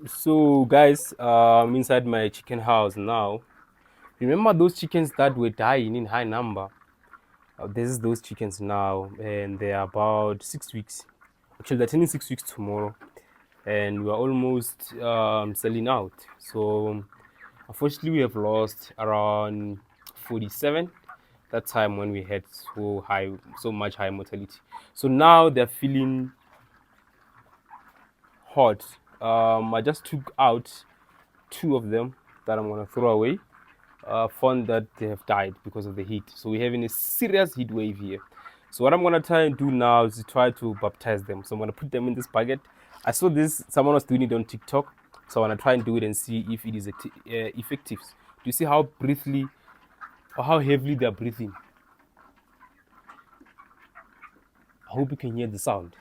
So guys, I'm inside my chicken house now. Remember those chickens that were dying in high number? This is those chickens now, and they are about 6 weeks. Actually, they're turning 6 weeks tomorrow, and we are almost selling out. So unfortunately, we have lost around 47 that time when we had so much high mortality. So now they're feeling hot. I just took out two of them that I'm gonna throw away. Found that they have died because of the heat. So we're having a serious heat wave here. So what I'm gonna try and do now is to try to baptize them. So I'm gonna put them in this bucket. I saw this someone was doing it on TikTok, so I wanna try and do it and see if it is effective. Do you see how briefly or how heavily they're breathing? I hope you can hear the sound.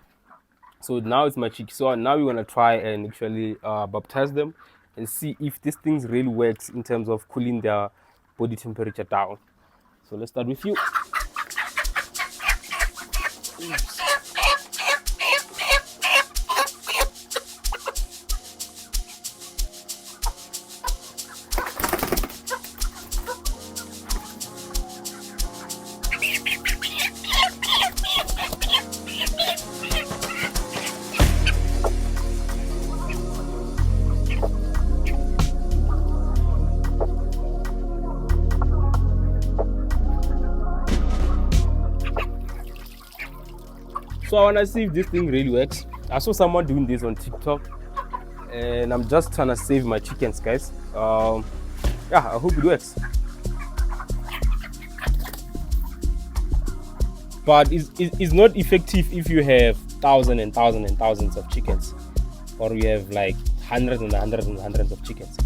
So now it's my chick. So now we're gonna try and actually baptize them and see if this thing really works in terms of cooling their body temperature down. So let's start with you. So I wanna see if this thing really works. I saw someone doing this on TikTok, and I'm just trying to save my chickens, guys. Yeah, I hope it works. But it's not effective if you have thousands and thousands and thousands of chickens, or you have like hundreds and hundreds and hundreds of chickens.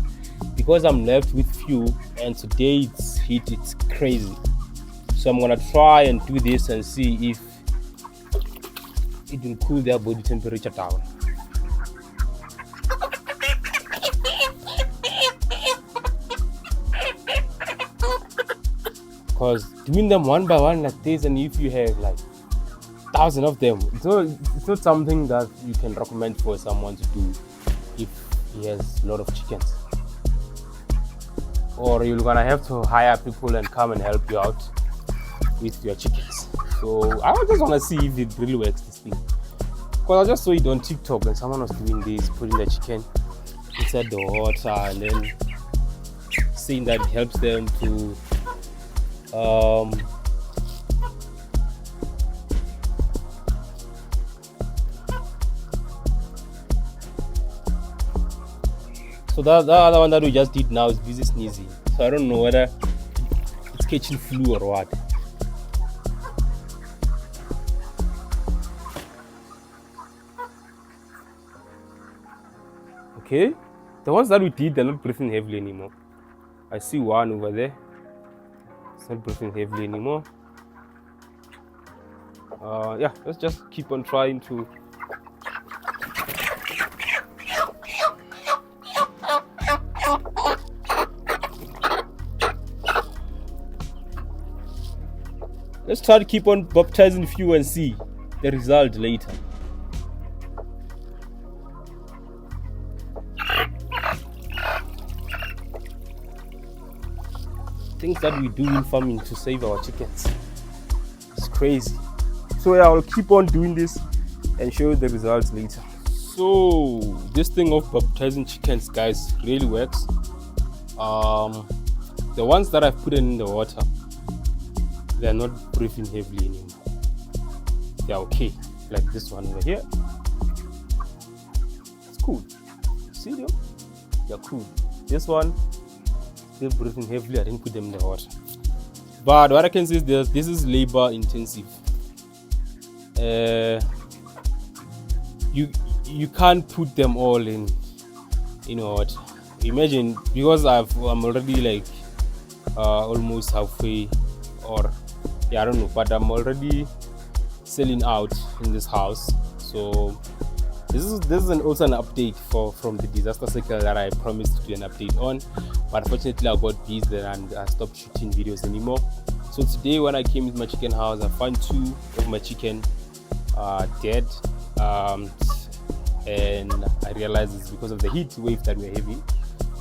Because I'm left with few, and today it's heat, it's crazy. So I'm gonna try and do this and see if it will cool their body temperature down. Because doing them one by one like this, and if you have like thousands of them, it's not something that you can recommend for someone to do if he has a lot of chickens. Or you're gonna have to hire people and come and help you out with your chickens. So I just wanna see if it really works, this thing. Because I just saw it on TikTok and someone was doing this, putting the chicken inside the water and then saying that it helps them to so the other one that we just did now is busy sneezing. So I don't know whether it's catching flu or what. Okay, the ones that we did, they're not breathing heavily anymore. I see one over there. It's not breathing heavily anymore. Yeah, let's just keep on trying to. Let's try to keep on baptizing few and see the result later. Things that we do in farming to save our chickens. It's crazy. So yeah, I'll keep on doing this and show you the results later. So this thing of baptizing chickens, guys, really works. The ones that I've put in the water, they're not breathing heavily anymore. They're okay. Like this one over here. It's cool. See them? They're cool. This one, still breathing heavily. I didn't put them in the water. But what I can say is this is labor intensive. You can't put them all in water. Imagine, because I'm already like almost halfway, or yeah, I don't know, but I'm already selling out in this house. So this is also an update from the disaster cycle that I promised to do an update on, but unfortunately I got busy and I stopped shooting videos anymore. So today when I came with my chicken house, I found two of my chicken dead. and I realized it's because of the heat wave that we're having.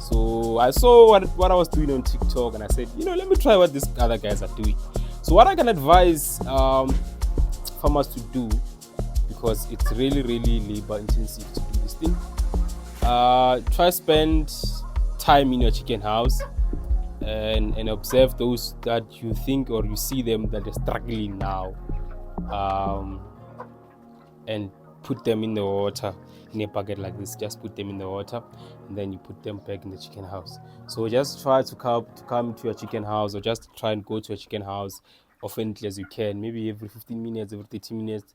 So I saw what I was doing on TikTok, and I said, let me try what these other guys are doing. So what I can advise farmers to do, because it's really really labor intensive to do this thing, try spend time in your chicken house and observe those that you think or you see them that are struggling now, and put them in the water in a bucket like this. Just put them in the water, and then you put them back in the chicken house. So just try to come to your chicken house, or just try and go to a chicken house often as you can, maybe every 15 minutes, every 30 minutes,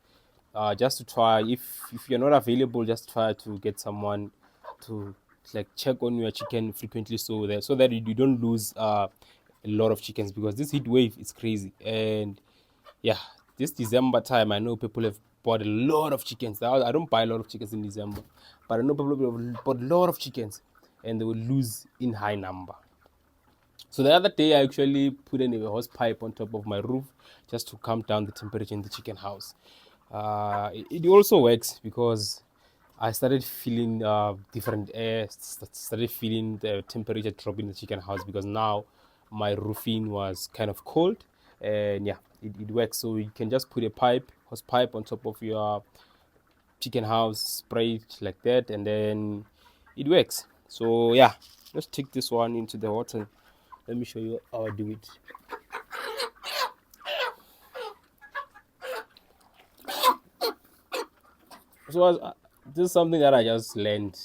just to try. If you're not available, just try to get someone to like check on your chicken frequently, so that you don't lose a lot of chickens, because this heat wave is crazy. And yeah, this December time, I know people have bought a lot of chickens. I don't buy a lot of chickens in December, but I know people have bought a lot of chickens, and they will lose in high number. So the other day, I actually put in a hose pipe on top of my roof just to calm down the temperature in the chicken house. It also works, because I started feeling different air, started feeling the temperature drop in the chicken house, because now my roofing was kind of cold. And yeah, it works. So you can just put a hose pipe on top of your chicken house, spray it like that, and then it works. So yeah, let's take this one into the water. Let me show you how I do it. So this is something that I just learned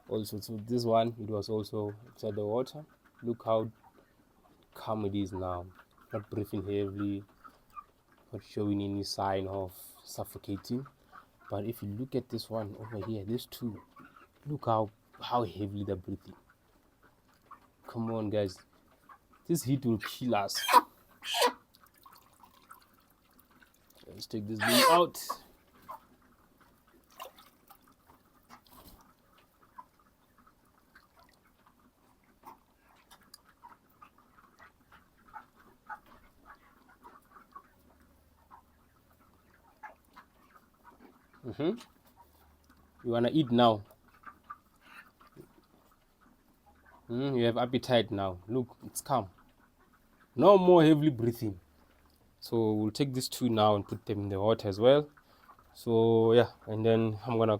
also. So this one, it was also inside the water. Look how calm it is now. Not breathing heavily, not showing any sign of suffocating. But if you look at this one over here, these two, look how heavily they're breathing. Come on, guys. This heat will kill us. Let's take this thing out. You wanna eat now? You have appetite now. Look, it's calm. No more heavily breathing. So we'll take these two now and put them in the water as well. So yeah, and then I'm gonna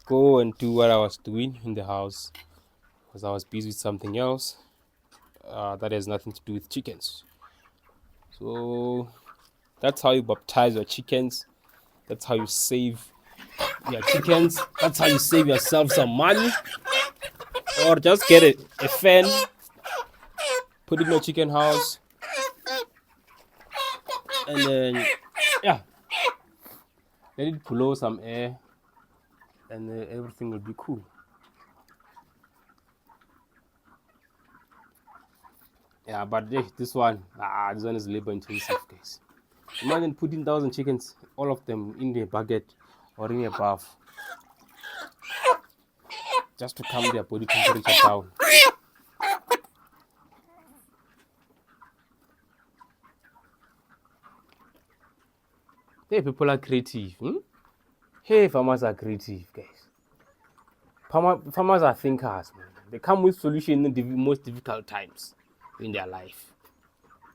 go and do what I was doing in the house, because I was busy with something else that has nothing to do with chickens. So that's how you baptize your chickens. That's how you save your chickens. That's how you save yourself some money. Or just get a fan, put it in your chicken house, and then yeah, let it blow some air, and everything will be cool. Yeah, but this one is labor intensive, guys. Imagine putting 1,000 chickens, all of them in a bucket or in a bath, just to calm their body temperature down. Hey, people are creative. Hey, farmers are creative, guys. Farmers are thinkers, man. They come with solutions in the most difficult times in their life.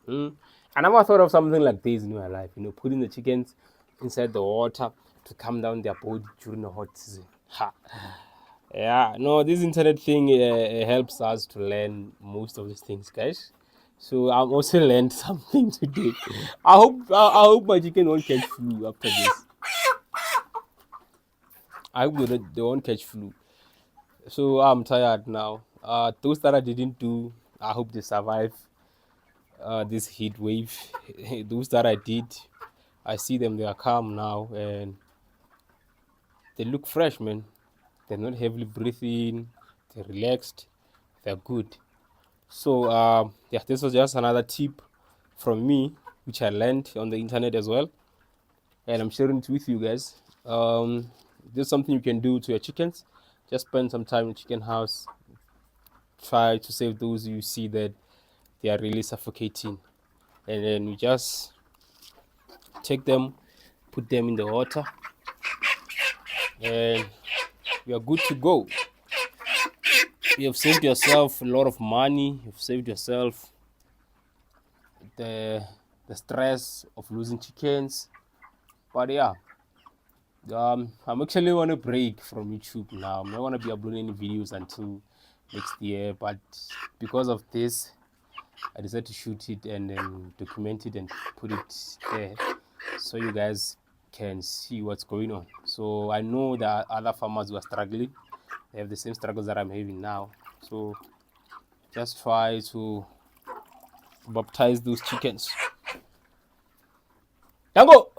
I never thought of something like this in my life. Putting the chickens inside the water to calm down their body during the hot season. Yeah, no, this internet thing helps us to learn most of these things, guys. So I've also learned something today. I hope my chicken won't catch flu after this. I hope they won't catch flu. So I'm tired now. Those that I didn't do, I hope they survive this heat wave. Those that I did, I see them, they are calm now, and they look fresh, man. They're not heavily breathing, they're relaxed, they're good. So yeah, this was just another tip from me, which I learned on the internet as well, and I'm sharing it with you guys. There's something you can do to your chickens. Just spend some time in the chicken house. Try to save those you see that they are really suffocating, and then you just take them, put them in the water, and you are good to go. You have saved yourself a lot of money. You've saved yourself the stress of losing chickens. But yeah, I'm actually on a break from YouTube now. I'm not gonna be uploading any videos until next year. But because of this, I decided to shoot it and then document it and put it there so you guys can see what's going on. So I know that other farmers who are struggling, they have the same struggles that I'm having now. So just try to baptize those chickens. Tango!